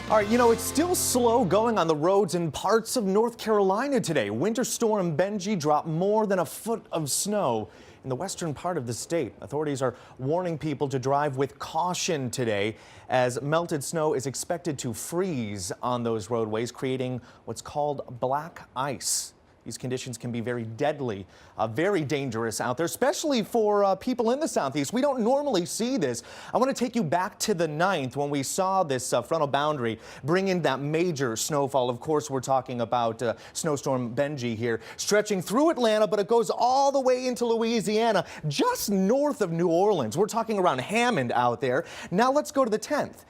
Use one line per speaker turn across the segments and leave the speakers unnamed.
All right, it's still slow going on the roads in parts of North Carolina today. Winter storm Benji dropped more than a foot of snow in the western part of the state. Authorities are warning people to drive with caution today as melted snow is expected to freeze on those roadways, creating what's called black ice. These conditions can be very deadly, very dangerous out there, especially for people in the southeast. We don't normally see this. I want to take you back to the 9th when we saw this frontal boundary bring in that major snowfall. Of course, we're talking about snowstorm Benji here, stretching through Atlanta, but it goes all the way into Louisiana, just north of New Orleans. We're talking around Hammond out there. Now let's go to the 10th.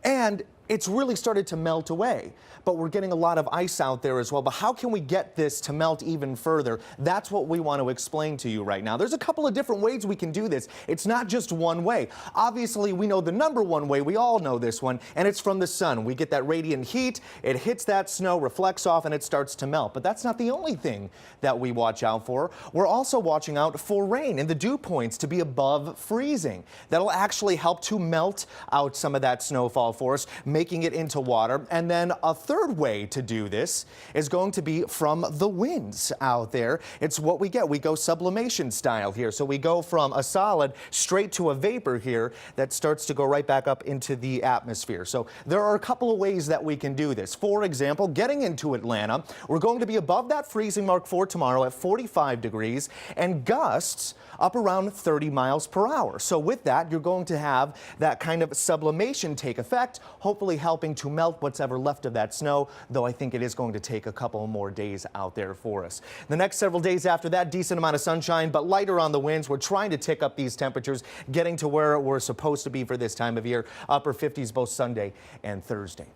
And it's really started to melt away, but we're getting a lot of ice out there as well. But how can we get this to melt even further? That's what we want to explain to you right now. There's a couple of different ways we can do this. It's not just one way. Obviously, we know the number one way. We all know this one, and it's from the sun. We get that radiant heat. It hits that snow, reflects off, and it starts to melt. But that's not the only thing that we watch out for. We're also watching out for rain and the dew points to be above freezing. That'll actually help to melt out some of that snowfall for us, making it into water. And then a third way to do this is going to be from the winds out there. It's what we get. We go sublimation style here. So we go from a solid straight to a vapor here that starts to go right back up into the atmosphere. So there are a couple of ways that we can do this. For example, getting into Atlanta, we're going to be above that freezing mark for tomorrow at 45 degrees and gusts up around 30 miles per hour. So with that, you're going to have that kind of sublimation take effect, hopefully helping to melt what's ever left of that snow, though I think it is going to take a couple more days out there for us. The next several days after that, decent amount of sunshine, but lighter on the winds. We're trying to tick up these temperatures, getting to where we're supposed to be for this time of year, upper 50s both Sunday and Thursday.